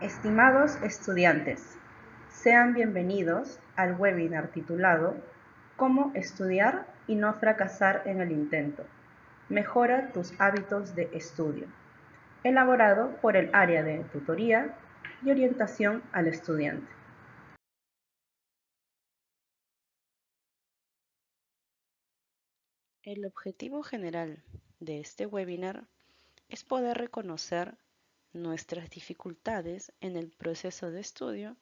Estimados estudiantes, sean bienvenidos al webinar titulado "Cómo estudiar y no fracasar en el intento. Mejora tus hábitos de estudio", elaborado por el área de tutoría y orientación al estudiante. El objetivo general de este webinar es poder reconocer nuestras dificultades en el proceso de estudio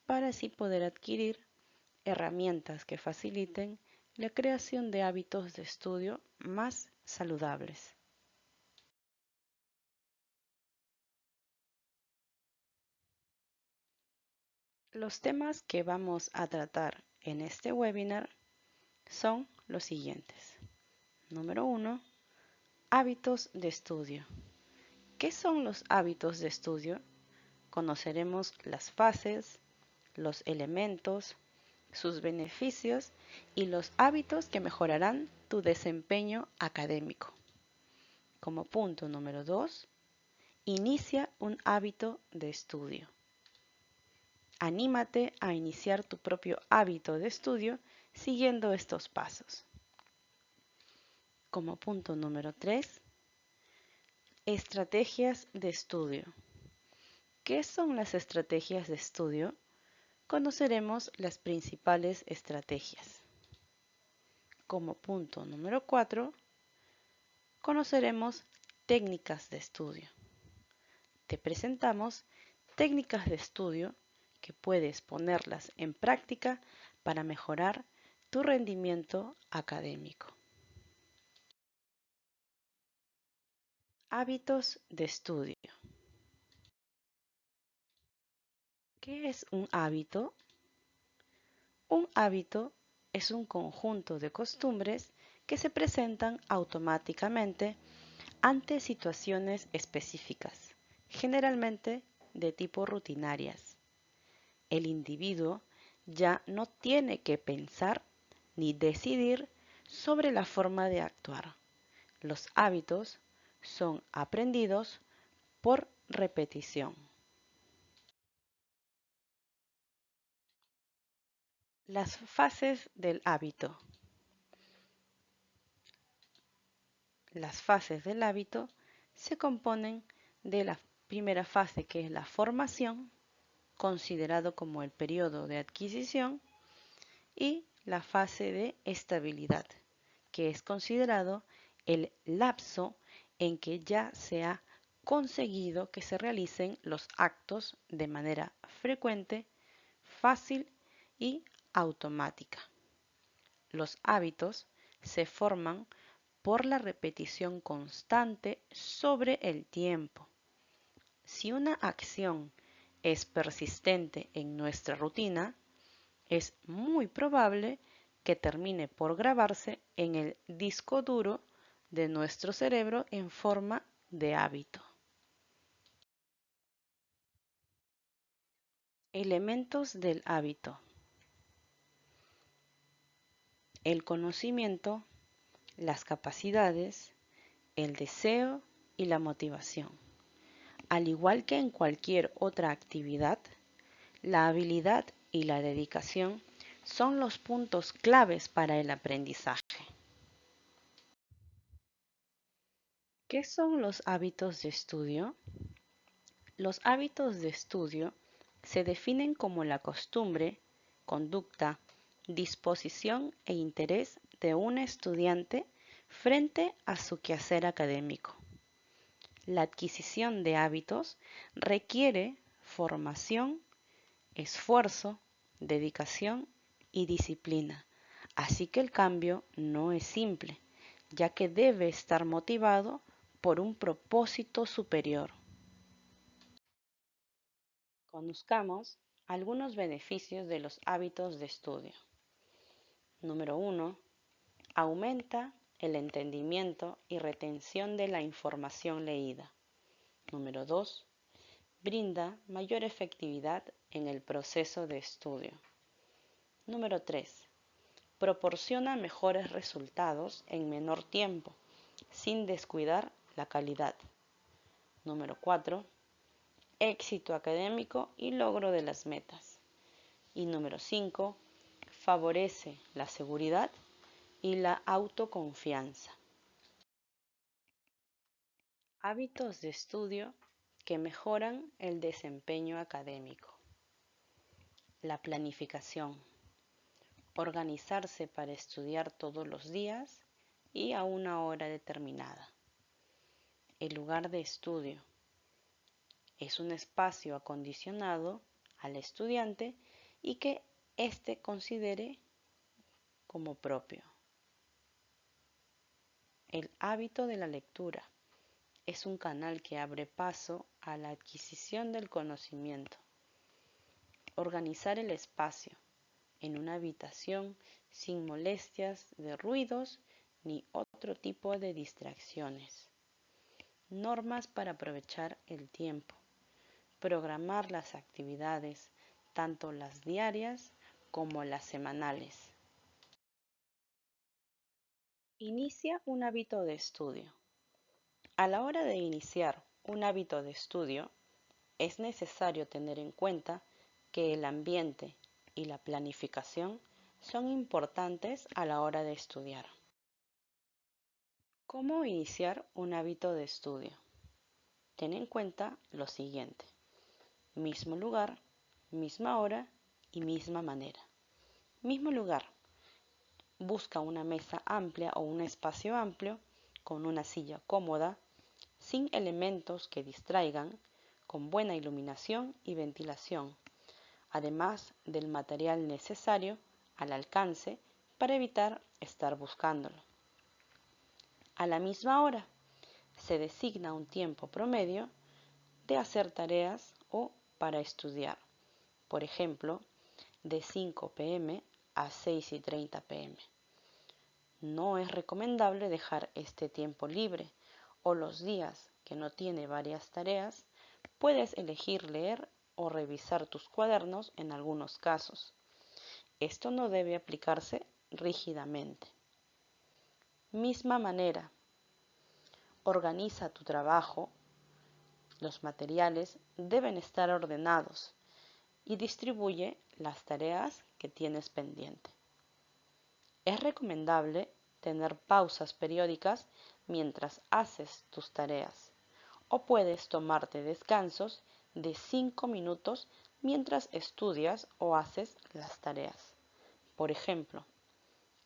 para así poder adquirir herramientas que faciliten la creación de hábitos de estudio más saludables. Los temas que vamos a tratar en este webinar son los siguientes. Número 1. Hábitos de estudio. ¿Qué son los hábitos de estudio? Conoceremos las fases, los elementos, sus beneficios y los hábitos que mejorarán tu desempeño académico. Como punto número 2, inicia un hábito de estudio. Anímate a iniciar tu propio hábito de estudio siguiendo estos pasos. Como punto número 3, estrategias de estudio. ¿Qué son las estrategias de estudio? Conoceremos las principales estrategias. Como punto número 4, conoceremos técnicas de estudio. Te presentamos técnicas de estudio que puedes ponerlas en práctica para mejorar tu rendimiento académico. Hábitos de estudio. ¿Qué es un hábito? Un hábito es un conjunto de costumbres que se presentan automáticamente ante situaciones específicas, generalmente de tipo rutinarias. El individuo ya no tiene que pensar ni decidir sobre la forma de actuar. Los hábitos son aprendidos por repetición. Las fases del hábito. Las fases del hábito se componen de la primera fase, que es la formación, considerado como el periodo de adquisición, y la fase de estabilidad, que es considerado el lapso en que ya se ha conseguido que se realicen los actos de manera frecuente, fácil y automática. Los hábitos se forman por la repetición constante sobre el tiempo. Si una acción es persistente en nuestra rutina, es muy probable que termine por grabarse en el disco duro de nuestro cerebro en forma de hábito. Elementos del hábito. El conocimiento, las capacidades, el deseo y la motivación. Al igual que en cualquier otra actividad, la habilidad y la dedicación son los puntos claves para el aprendizaje. ¿Qué son los hábitos de estudio? Los hábitos de estudio se definen como la costumbre, conducta, disposición e interés de un estudiante frente a su quehacer académico. La adquisición de hábitos requiere formación, esfuerzo, dedicación y disciplina, así que el cambio no es simple, ya que debe estar motivado por un propósito superior. Conozcamos algunos beneficios de los hábitos de estudio. Número 1. Aumenta el entendimiento y retención de la información leída. Número 2. Brinda mayor efectividad en el proceso de estudio. Número 3. Proporciona mejores resultados en menor tiempo, sin descuidar la calidad. Número 4. éxito académico y logro de las metas. Y número 5, favorece la seguridad y la autoconfianza. Hábitos de estudio que mejoran el desempeño académico. La planificación. Organizarse para estudiar todos los días y a una hora determinada. El lugar de estudio. Es un espacio acondicionado al estudiante y que éste considere como propio. El hábito de la lectura es un canal que abre paso a la adquisición del conocimiento. Organizar el espacio en una habitación sin molestias de ruidos ni otro tipo de distracciones. Normas para aprovechar el tiempo. Programar las actividades, tanto las diarias como las semanales. Inicia un hábito de estudio. A la hora de iniciar un hábito de estudio, es necesario tener en cuenta que el ambiente y la planificación son importantes a la hora de estudiar. ¿Cómo iniciar un hábito de estudio? Ten en cuenta lo siguiente: mismo lugar, misma hora y misma manera. Mismo lugar. Busca una mesa amplia o un espacio amplio con una silla cómoda, sin elementos que distraigan, con buena iluminación y ventilación, además del material necesario al alcance para evitar estar buscándolo. A la misma hora, se designa un tiempo promedio de hacer tareas o para estudiar, por ejemplo, de 5 pm a 6:30 pm. No es recomendable dejar este tiempo libre, o los días que no tiene varias tareas, puedes elegir leer o revisar tus cuadernos en algunos casos. Esto no debe aplicarse rígidamente. Misma manera, organiza tu trabajo. Los materiales deben estar ordenados y distribuye las tareas que tienes pendiente. Es recomendable tener pausas periódicas mientras haces tus tareas, o puedes tomarte descansos de 5 minutos mientras estudias o haces las tareas. Por ejemplo,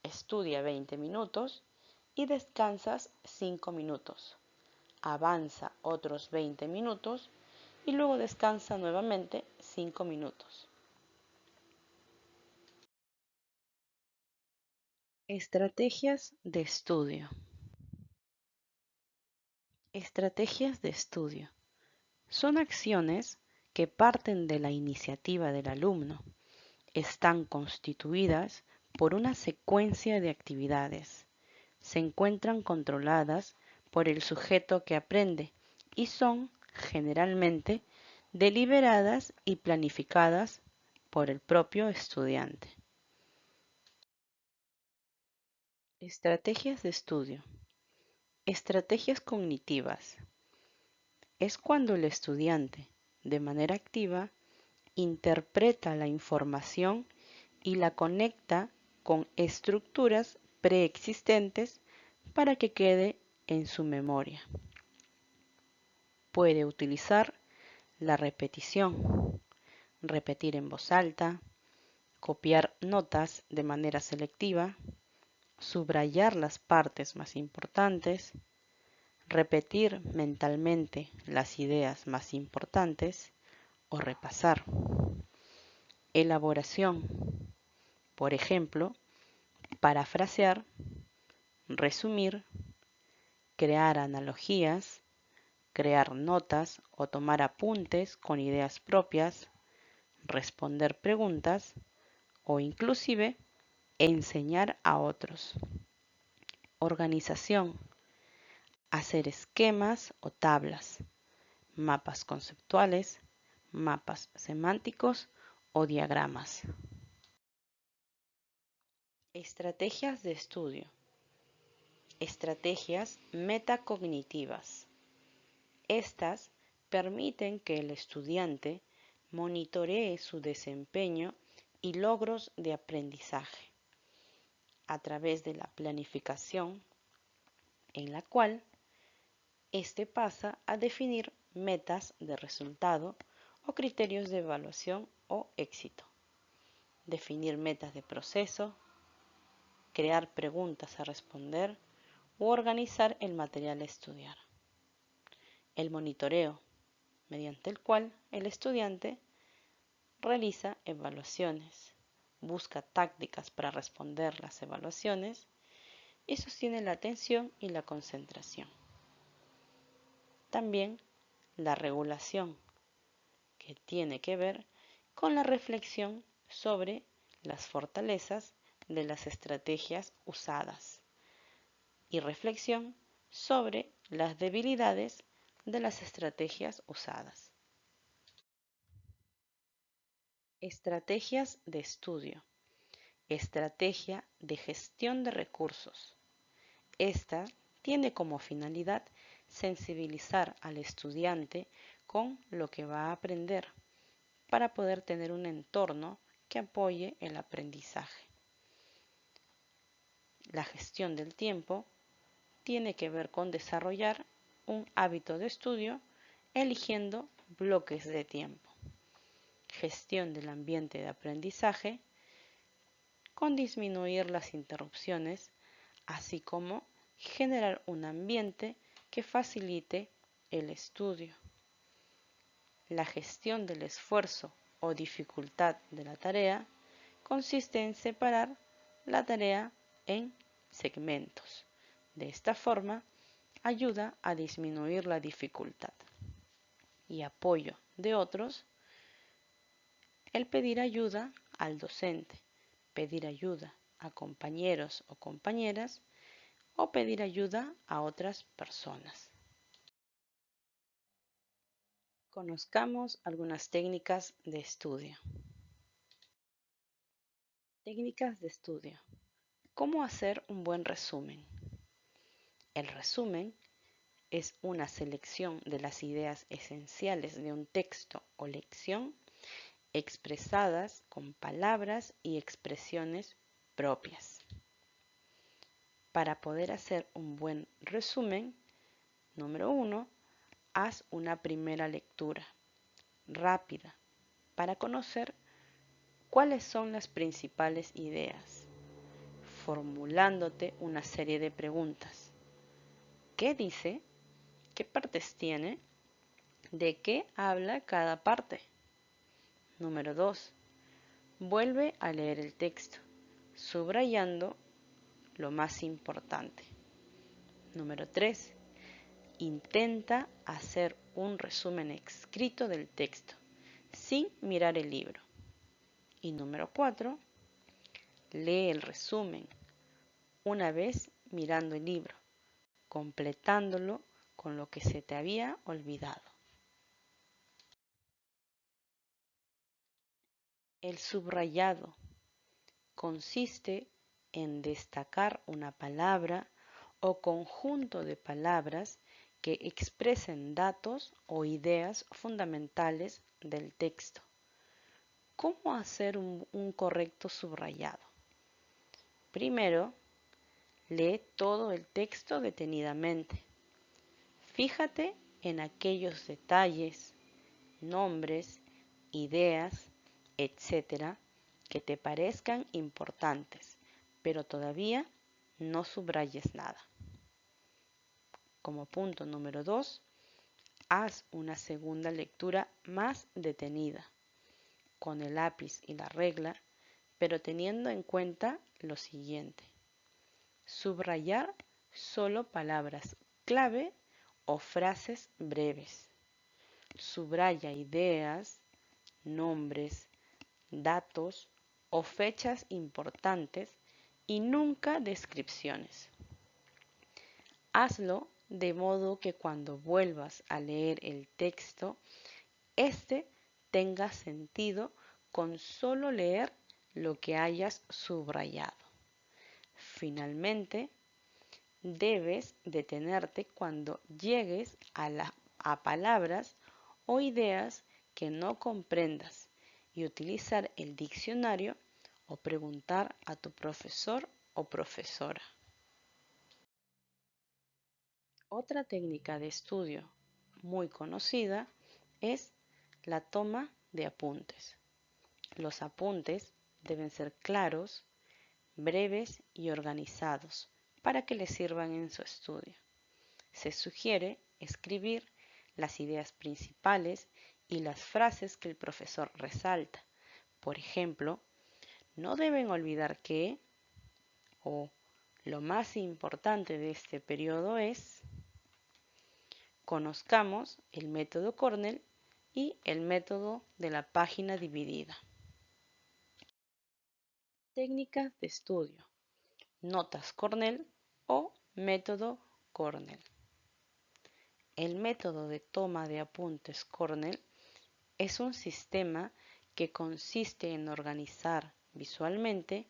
estudia 20 minutos y descansas 5 minutos. Avanza otros 20 minutos y luego descansa nuevamente 5 minutos. Estrategias de estudio. Estrategias de estudio. Son acciones que parten de la iniciativa del alumno. Están constituidas por una secuencia de actividades. Se encuentran controladas por el sujeto que aprende y son, generalmente, deliberadas y planificadas por el propio estudiante. Estrategias de estudio. Estrategias cognitivas. Es cuando el estudiante, de manera activa, interpreta la información y la conecta con estructuras preexistentes para que quede en su memoria. Puede utilizar la repetición, repetir en voz alta, copiar notas de manera selectiva, subrayar las partes más importantes, repetir mentalmente las ideas más importantes o repasar. Elaboración, por ejemplo, parafrasear, resumir, crear analogías, crear notas o tomar apuntes con ideas propias, responder preguntas o inclusive enseñar a otros. Organización, hacer esquemas o tablas, mapas conceptuales, mapas semánticos o diagramas. Estrategias de estudio. Estrategias metacognitivas. Estas permiten que el estudiante monitoree su desempeño y logros de aprendizaje a través de la planificación, en la cual éste pasa a definir metas de resultado o criterios de evaluación o éxito, definir metas de proceso, crear preguntas a responder u organizar el material a estudiar. El monitoreo, mediante el cual el estudiante realiza evaluaciones, busca tácticas para responder las evaluaciones y sostiene la atención y la concentración. También la regulación, que tiene que ver con la reflexión sobre las fortalezas de las estrategias usadas y reflexión sobre las debilidades de las estrategias usadas. Estrategias de estudio. Estrategia de gestión de recursos. Esta tiene como finalidad sensibilizar al estudiante con lo que va a aprender para poder tener un entorno que apoye el aprendizaje. La gestión del tiempo tiene que ver con desarrollar un hábito de estudio eligiendo bloques de tiempo. Gestión del ambiente de aprendizaje con disminuir las interrupciones, así como generar un ambiente que facilite el estudio. La gestión del esfuerzo o dificultad de la tarea consiste en separar la tarea en segmentos. De esta forma, ayuda a disminuir la dificultad. Y apoyo de otros, el pedir ayuda al docente, pedir ayuda a compañeros o compañeras o pedir ayuda a otras personas. Conozcamos algunas técnicas de estudio. Técnicas de estudio. ¿Cómo hacer un buen resumen? El resumen es una selección de las ideas esenciales de un texto o lección expresadas con palabras y expresiones propias. Para poder hacer un buen resumen, número 1, haz una primera lectura rápida para conocer cuáles son las principales ideas, formulándote una serie de preguntas. ¿Qué dice? ¿Qué partes tiene? ¿De qué habla cada parte? Número 2. Vuelve a leer el texto, subrayando lo más importante. Número 3. Intenta hacer un resumen escrito del texto, sin mirar el libro. Y número 4. Lee el resumen una vez mirando el libro, completándolo con lo que se te había olvidado. El subrayado consiste en destacar una palabra o conjunto de palabras que expresen datos o ideas fundamentales del texto. ¿Cómo hacer un correcto subrayado? Primero, lee todo el texto detenidamente. Fíjate en aquellos detalles, nombres, ideas, etcétera, que te parezcan importantes, pero todavía no subrayes nada. Como punto número 2, haz una segunda lectura más detenida, con el lápiz y la regla, pero teniendo en cuenta lo siguiente. Subrayar solo palabras clave o frases breves. Subraya ideas, nombres, datos o fechas importantes y nunca descripciones. Hazlo de modo que cuando vuelvas a leer el texto, este tenga sentido con solo leer lo que hayas subrayado. Finalmente, debes detenerte cuando llegues a palabras o ideas que no comprendas y utilizar el diccionario o preguntar a tu profesor o profesora. Otra técnica de estudio muy conocida es la toma de apuntes. Los apuntes deben ser claros, breves y organizados para que les sirvan en su estudio. Se sugiere escribir las ideas principales y las frases que el profesor resalta. Por ejemplo, no deben olvidar que, o lo más importante de este periodo es, conozcamos el método Cornell y el método de la página dividida. Técnicas de estudio, notas Cornell o método Cornell. El método de toma de apuntes Cornell es un sistema que consiste en organizar visualmente,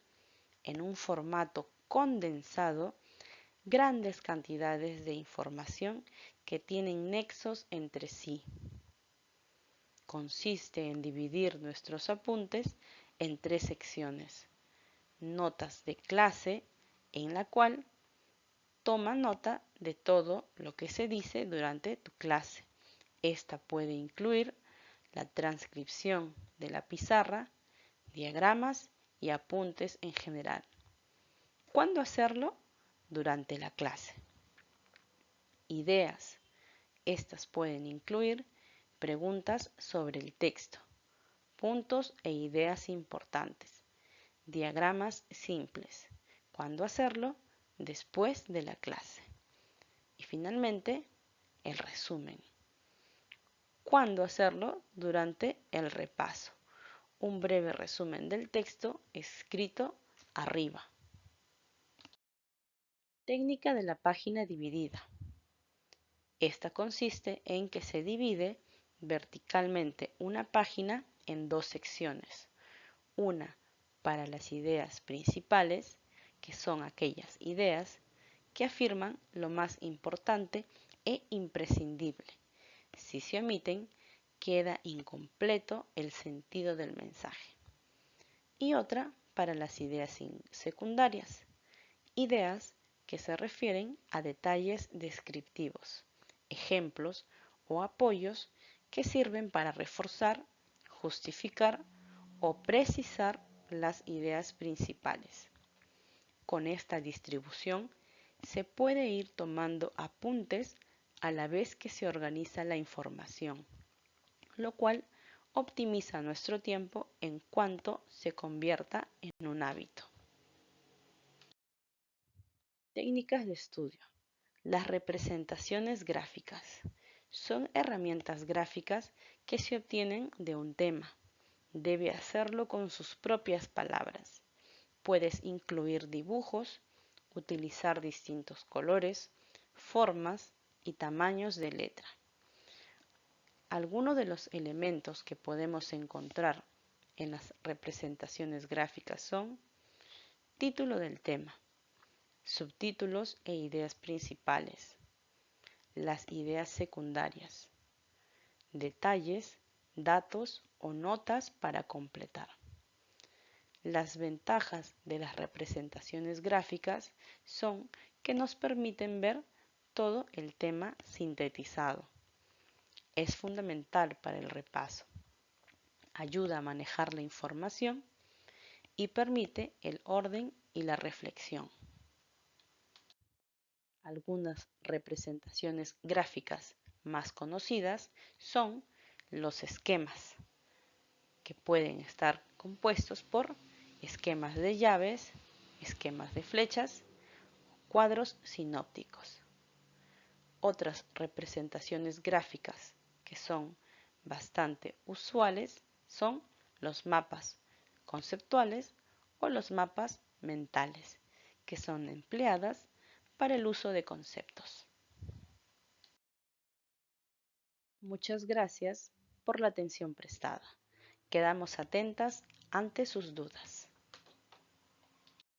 en un formato condensado, grandes cantidades de información que tienen nexos entre sí. Consiste en dividir nuestros apuntes en 3 secciones. Notas de clase, en la cual toma nota de todo lo que se dice durante tu clase. Esta puede incluir la transcripción de la pizarra, diagramas y apuntes en general. ¿Cuándo hacerlo? Durante la clase. Ideas. Estas pueden incluir preguntas sobre el texto, puntos e ideas importantes, diagramas simples. ¿Cuándo hacerlo? Después de la clase. Y finalmente, el resumen. ¿Cuándo hacerlo? Durante el repaso. Un breve resumen del texto escrito arriba. Técnica de la página dividida. Esta consiste en que se divide verticalmente una página en 2 secciones. Una para las ideas principales, que son aquellas ideas que afirman lo más importante e imprescindible. Si se omiten, queda incompleto el sentido del mensaje. Y otra para las ideas secundarias, ideas que se refieren a detalles descriptivos, ejemplos o apoyos que sirven para reforzar, justificar o precisar las ideas principales. Con esta distribución se puede ir tomando apuntes a la vez que se organiza la información, lo cual optimiza nuestro tiempo en cuanto se convierta en un hábito. Técnicas de estudio. Las representaciones gráficas son herramientas gráficas que se obtienen de un tema. Debe hacerlo con sus propias palabras. Puedes incluir dibujos, utilizar distintos colores, formas y tamaños de letra. Algunos de los elementos que podemos encontrar en las representaciones gráficas son título del tema, subtítulos e ideas principales, las ideas secundarias, detalles, datos o notas para completar. Las ventajas de las representaciones gráficas son que nos permiten ver todo el tema sintetizado. Es fundamental para el repaso. Ayuda a manejar la información y permite el orden y la reflexión. Algunas representaciones gráficas más conocidas son los esquemas, que pueden estar compuestos por esquemas de llaves, esquemas de flechas, cuadros sinópticos. Otras representaciones gráficas que son bastante usuales son los mapas conceptuales o los mapas mentales, que son empleadas para el uso de conceptos. Muchas gracias por la atención prestada. Quedamos atentas ante sus dudas.